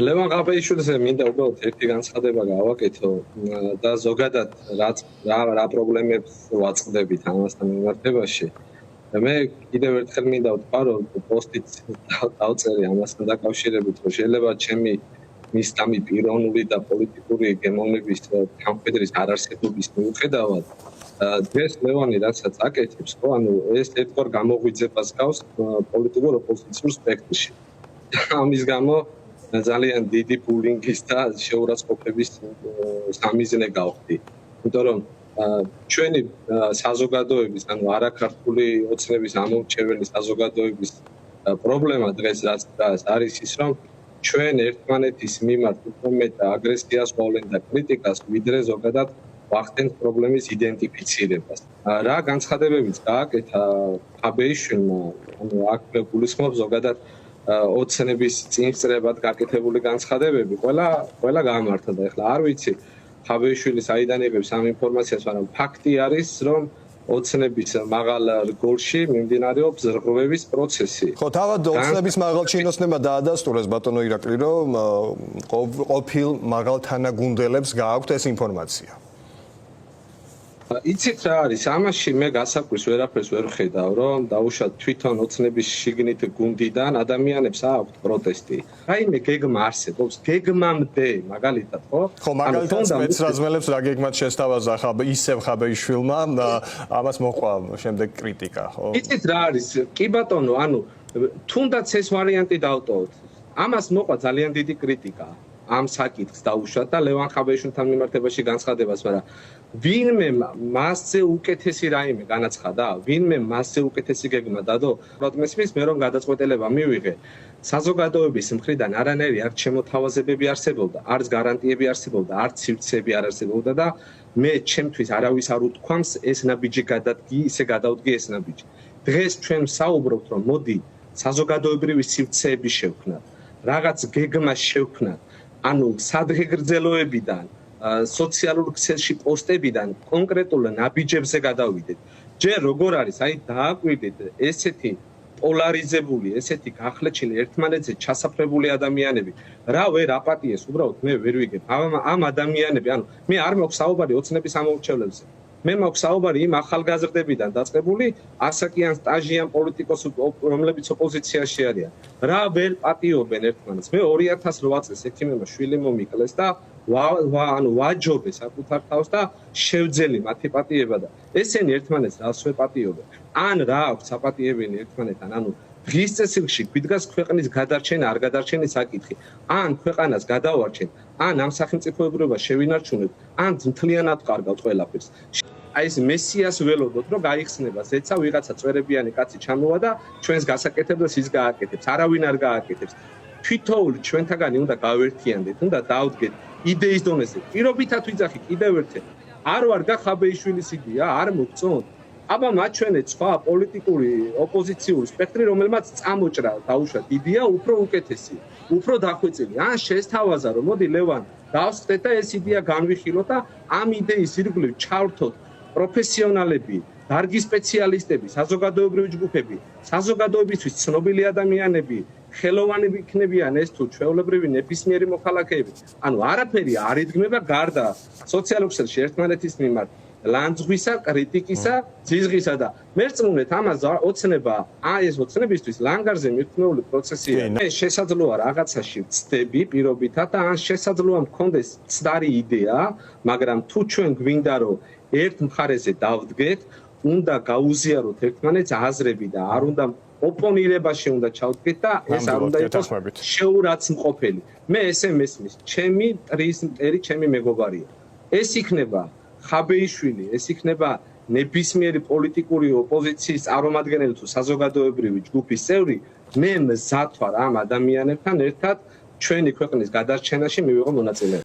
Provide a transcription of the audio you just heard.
ლევან ყაბეიშვილზე მინდა უბრალოდ ერთი განცხადება გავაკეთო და ზოგადად რა პრობლემებს ვაწყდებით ამასთან მიმართებაში. მე კიდევ ერთხელ მინდა ვთქვა, რომ პოსტით დავწერე ამასთან დაკავშირებით, რომ შეიძლება ჩემი მისდამი პიროვნული და პოლიტიკური გემოვნების თანხმედრის არარსებობის მიუხედავად დღეს ლევანი რასაც აკეთებს, ხო, ანუ ეს ერთგვარ გამოღვიძებას გავს პოლიტიკურ ოპოზიციურ სპექტრში. ამის გამო ძალიან დიდი ბულინგის და შეურაცხყოფების სამიზნე გავხდი. იმიტომ რომ ჩვენი საზოგადოების, ანუ არაქართული ოცნების ამორჩეველი საზოგადოების პრობლემა დღეს რაც არის ის, რომ ჩვენ ერთმანეთის მიმართ უფრო მეტ აგრესიას ვავლენ და კრიტიკას, ვიდრე ზოგადად ვახდენთ პრობლემის იდენტიფიცირებას. რა განცხადებებიც გააკეთა ყაბეიშვილმა, ანუ აქ გულისხმობ ზოგადად ოცნების წინსწრებად გაკეთებული განცხადებები ყველა გამართა და ეხლა არ ვიცი ყაბეიშვილი საიდან იღებს ამ ინფორმაციას, მაგრამ ფაქტი არის, რომ ოცნების მაღალ რგოლში მიმდინარეობს ზრღვევის პროცესი. ხო, თავად ოცნების მაღალ ჩინოსნებმა დაადასტურეს ბატონო ირაკლი, რომ ყოფილ მაღალ თანაგუნდელებს გააქვთ ეს ინფორმაცია. იცით რა არის, ამაში მე გასაკვირს ვერაფერს ვერ ხედავ, რომ დაუშვათ თვითონ ოცნების შიგნით გუნდიდან ადამიანებს აქვთ პროტესტი. რაიმე გეგმა არსებობს, გეგმამდე, მაგალითად, ხო? ხო, მაგალითად სპეცრაზმელებს რა გეგმად შესთავაზა ისევ ყაბეიშვილმა, ამას მოყვა შემდეგ კრიტიკა, ხო? იცით რა არის, კი ბატონო, ანუ თუნდაც ეს ვარიანტი დავტოვოთ. ამას მოყვა ძალიან დიდი კრიტიკა. ამ საკითხს დაუშვათ და ლევან ყაბეიშვილთან მიმართებაში განცხადებას, მაგრამ ვინმე მასზე უკეთესი რაიმე განაცხადა, ვინმე მასზე უკეთესი გეგმა დადო, პროტესტის მე რომ გადაწყვეტილება მივიღე, საზოგადოების მხრიდან არანაირი არ შემოთავაზებები არსებობდა, არც გარანტიები არსებობდა, არც სივრცეები არ არსებობდა და მე ჩემთვის არავის არ უთქვამს ეს ნაბიჯი გადადგი, ისე გადავდგი ეს ნაბიჯი. დღეს ჩვენ საუბრობთ, რომ მოდი საზოგადოებრივი სივრცეები შევქმნათ, რაღაც გეგმა შევქმნათ. ანუ სადღეგრძელოებიდან, სოციალურ ქსელში პოსტებიდან კონკრეტულ ნაბიჯებზე გადავიდეთ. ჯერ როგორ არის, აი დააკვირდით ესეთი პოლარიზებული, ესეთი გახლეჩილი ერთმანეთზე ჩასაფრებული ადამიანები, რა ვერ აპატიეს, უბრალოდ მე ვერ ვიგებ. ამ ადამიანები, ანუ მე არ მაქვს საუბარი ოცნების ამორჩევლებზე. მე მაქვს საუბარი იმ ახალგაზრდებიდან დაწყებული ასაკიან სტაჟიან პოლიტიკოსს, რომლებიც ოპოზიციაში არიან. რა ვერ პატიობენ ერთმანეთს. მე 2008 წელს ექიმებმა შვილი მომიკლეს და ვაჯობე საკუთარ თავს და შევძელი მათი პატიება და ესენი ერთმანეთს რას ვეპატიობენ. ან რა აქვს აპატიებენი ერთმანეთთან, ანუ დღის წესრიგში გვიდგას ქვეყნის გადარჩენა, არ გადარჩენის საკითხი. ან ქვეყანას გადავარჩენ, ან ამ სახელმწიფოებრიობას შევინარჩუნებთ, ან მთლიანად ვკარგავთ ყველაფერს. აი ეს მესიას ველოდოთ, რომ გაიხსნება ზეცა ვიღაცა წვერებიანი კაცი ჩამოვა და ჩვენს გასაკეთებლებს ის გააკეთებს, არავინ არ გააკეთებს. თვითოული ჩვენთაგანი უნდა გავერთიანდეთ, უნდა დავდგეთ იდეის დონეზე. პირობითად ვიძახი კიდევ ერთხელ, არ ვარ ყაბეიშვილის იდეა, არ მოგწონთ. აბა მაჩვენეთ სხვა პოლიტიკური ოპოზიციური სპექტრი, რომელმაც წამოჭრა დაუშვათ იდეა უფრო უკეთესი, უფრო დახვეწილი. ან შესთავაზა, რომ მოდი ლევან დავსხდეთ და ეს იდეა განვიხილოთ და ამ იდეის ირგვლივ ჩავრთოთ პროფესიონალები, დარგი სპეციალისტები, საზოგადოებრივი ჯგუფები, საზოგადოებისთვის ცნობილი ადამიანები, ხელოვანები იქნებიან ეს თუ ჩვეულებრივი ნებისმიერი მოქალაქეები. ანუ არაფერი არ იდგმება გარდა სოციალურ ქსელში ერთმანეთის მიმართ ლანძღვისა, კრიტიკისა, ძიზღისა და მერწმუნეთ ამას ოცნება, ეს ოცნებისთვის ლანგარზე მიρთმეული პროცესია. მე შესაძლოა რაღაცაში ვწდები პირობითად და ან შესაძლოა მქონდეს ცდარი იდეა, მაგრამ თუ ჩვენ გვინდა რომ ერთ მხარეზე დავდგეთ, უნდა გაუზიაროთ ერთმანეთს აზრები და არ უნდა ოპონირებაში უნდა ჩავდგეთ და ეს არ უნდა იყოს შეურაცხმყოფელი. მე ესე მესმის, ჩემი ტრის მტერი, ჩემი მეგობარია. ეს იქნება ყაბეიშვილი, ეს იქნება ნებისმიერი პოლიტიკური ოპოზიციის წარმომადგენელი თუ საზოგადოებრივი ჯგუფის წევრი, მე მზად ვარ ამ ადამიანებთან ერთად ჩვენი ქვეყნის გადარჩენაში მივიღო მონაწილეობა.